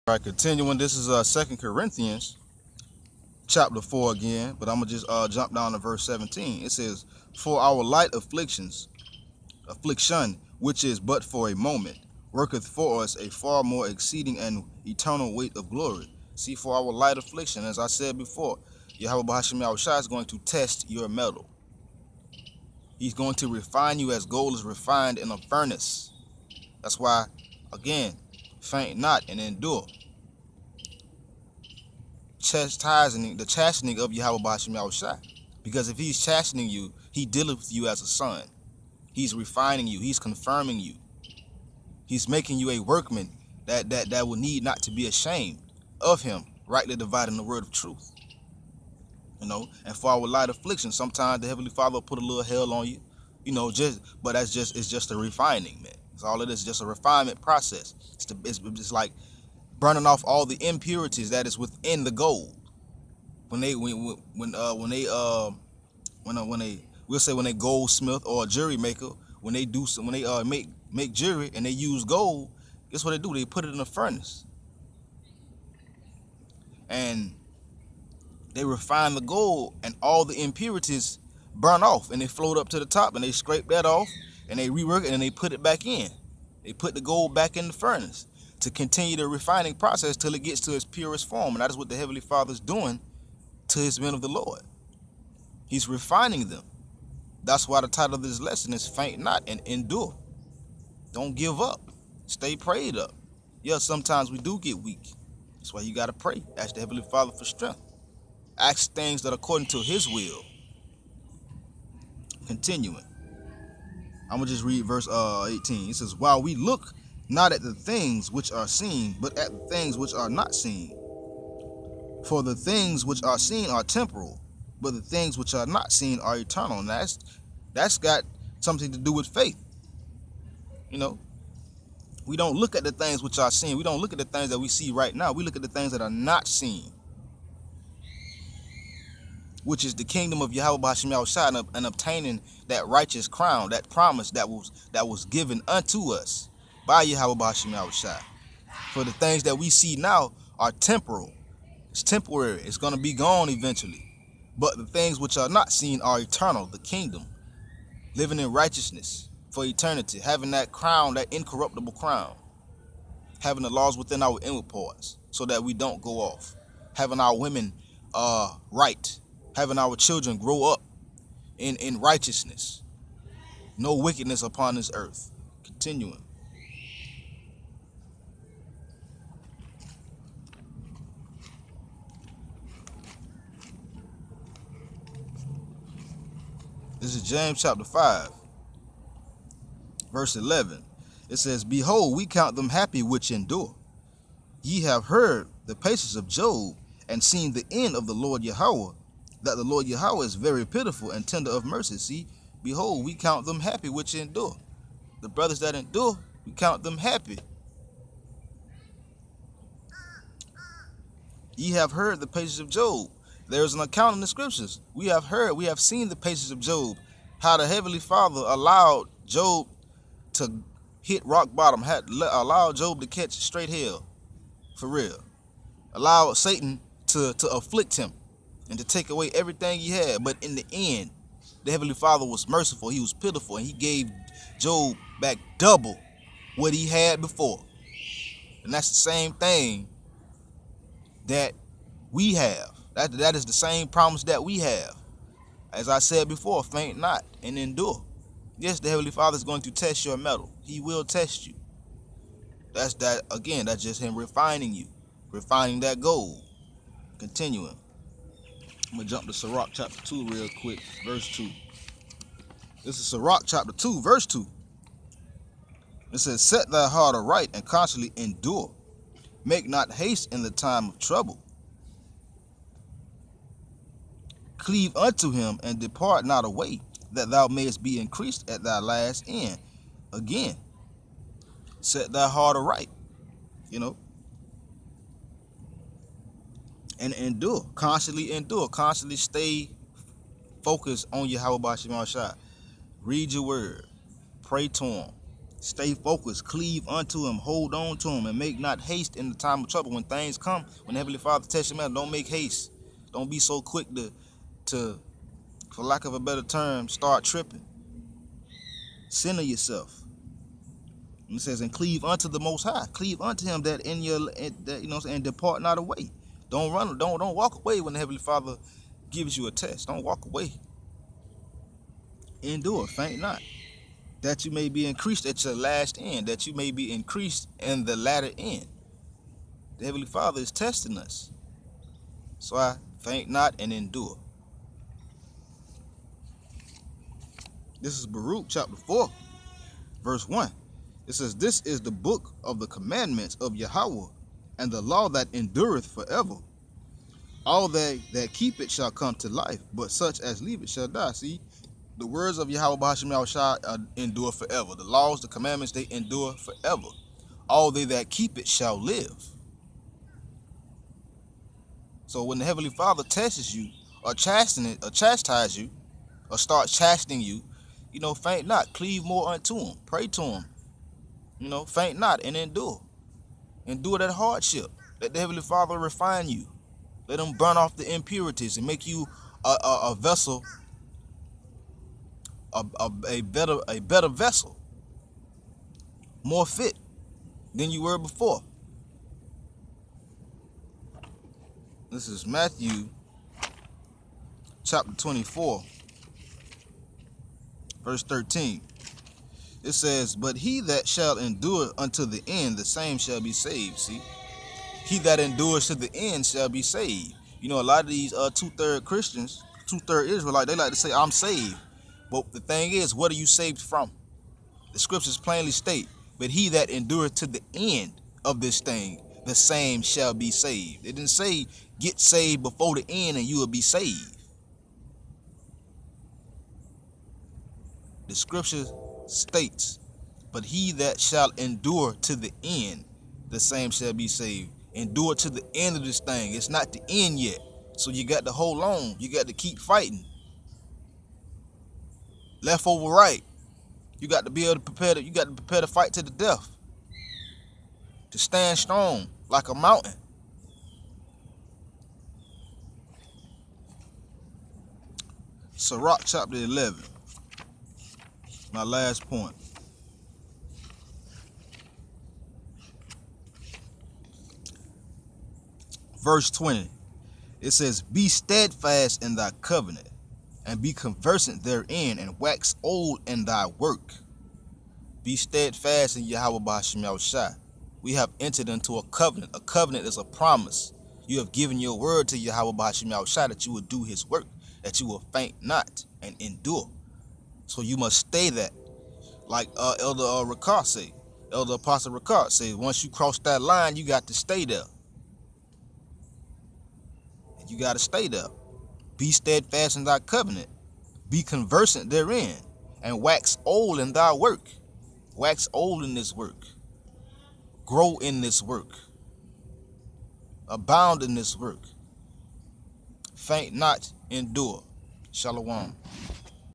All right, continuing. This is 2 Corinthians chapter 4 again, but I'm gonna just jump down to verse 17. It says, "For our light affliction, which is but for a moment, worketh for us a far more exceeding and eternal weight of glory." See, for our light affliction, as I said before, Yahweh Bahasham Yahushua is going to test your metal. He's going to refine you as gold is refined in a furnace. That's why, again, faint not and endure. The chastening of Yahweh Bahasham Yahushua. Because if he's chastening you, he dealeth with you as a son. He's refining you. He's confirming you. He's making you a workman that will need not to be ashamed of him, rightly dividing the word of truth. And for our light affliction, sometimes the Heavenly Father will put a little hell on you, but it's just a refining, man. It's all it is, just a refinement process. It's like burning off all the impurities that is within the gold. When a goldsmith or a jewelry maker, when they make jewelry and they use gold, guess what they do? They put it in a furnace and they refine the gold, and all the impurities burn off and they float up to the top, and they scrape that off and they rework it and they put it back in. They put the gold back in the furnace to continue the refining process till it gets to its purest form. And that is what the Heavenly Father is doing to his men of the Lord. He's refining them. That's why the title of this lesson is "Faint Not and Endure." Don't give up. Stay prayed up. Yeah, sometimes we do get weak. That's why you got to pray. Ask the Heavenly Father for strength. Ask things that are according to his will. Continuing. I'm going to just read verse 18. It says, "While we look not at the things which are seen, but at the things which are not seen. For the things which are seen are temporal, but the things which are not seen are eternal." And that's got something to do with faith. We don't look at the things which are seen. We don't look at the things that we see right now. We look at the things that are not seen, which is the kingdom of Yahweh Bahasham Yahushua and obtaining that righteous crown, that promise that was given unto us by Yahweh Bahasham Yahushua. For the things that we see now are temporal. It's temporary. It's going to be gone eventually. But the things which are not seen are eternal, the kingdom, living in righteousness for eternity, having that crown, that incorruptible crown, having the laws within our inward parts so that we don't go off, having our women right, having our children grow up in righteousness, no wickedness upon this earth. Continuing. This is James chapter 5, verse 11. It says, "Behold, we count them happy which endure. Ye have heard the patience of Job, and seen the end of the Lord Yahweh, that the Lord Yahweh is very pitiful and tender of mercy." See, behold, we count them happy which endure. The brothers that endure, we count them happy. Ye have heard the patience of Job. There's an account in the scriptures. We have seen the patience of Job, how the Heavenly Father allowed Job to hit rock bottom, allowed Job to catch straight hell, for real. Allowed Satan to afflict him and to take away everything he had. But in the end, the Heavenly Father was merciful. He was pitiful, and he gave Job back double what he had before. And that's the same thing that we have. That is the same promise that we have. As I said before, faint not and endure. Yes, the Heavenly Father is going to test your metal. He will test you. That's just him refining you, refining that gold. Continuing. I'm going to jump to Sirach chapter 2 real quick, verse 2. This is Sirach chapter 2, verse 2. It says, "Set thy heart aright and constantly endure. Make not haste in the time of trouble. Cleave unto him and depart not away, that thou mayest be increased at thy last end." Again, set thy heart aright, and endure. Constantly stay focused on Yahweh Bahasham Yahushua. Read your word. Pray to him. Stay focused, cleave unto him, hold on to him, and make not haste in the time of trouble. When things come, when Heavenly Father tests you, man, don't make haste. Don't be so quick to, for lack of a better term, start tripping. Center yourself. And it says, and cleave unto the Most High. Cleave unto him that in your, that, you know, and depart not away. Don't run, don't walk away when the Heavenly Father gives you a test. Don't walk away. Endure, faint not, that you may be increased at your last end, that you may be increased in the latter end. The Heavenly Father is testing us. So I faint not and endure. This is Baruch chapter 4, verse 1. It says, this is the book of the commandments of Yahweh, and the law that endureth forever. All they that keep it shall come to life, but such as leave it shall die. See, the words of Yahweh B'Hashem Yahushua endure forever. The laws, the commandments, they endure forever. All they that keep it shall live. So when the Heavenly Father tests you, or chastise you, or starts chastening you, you know, faint not, cleave more unto him, pray to him, you know, faint not and endure. Endure that hardship. Let the Heavenly Father refine you. Let him burn off the impurities and make you a vessel, a better vessel, more fit than you were before. This is Matthew chapter 24, verse 13. It says, but he that shall endure unto the end, the same shall be saved. See, he that endures to the end shall be saved. You know, a lot of these two-third Christians, two-third Israelites, they like to say, I'm saved. But the thing is, what are you saved from? The scriptures plainly state, but he that endureth to the end of this thing, the same shall be saved. It didn't say get saved before the end and you will be saved. The scripture states, but he that shall endure to the end, the same shall be saved. Endure to the end of this thing. It's not the end yet. So you got to hold on. You got to keep fighting. Left over right. You got to be able to prepare to, you got to prepare to fight to the death. To stand strong like a mountain. Sirach chapter 11. My last point. Verse 20. It says, be steadfast in thy covenant, and be conversant therein, and wax old in thy work. Be steadfast in Yahweh B'Hashem Yahushua. We have entered into a covenant. A covenant is a promise. You have given your word to Yahweh B'Hashem Yahushua that you will do his work, that you will faint not and endure. So you must stay that. Like Elder Ricard say, Elder Apostle Ricard say, once you cross that line, you got to stay there. You got to stay there. Be steadfast in thy covenant. Be conversant therein, and wax old in thy work. Wax old in this work. Grow in this work. Abound in this work. Faint not, endure. Shalom.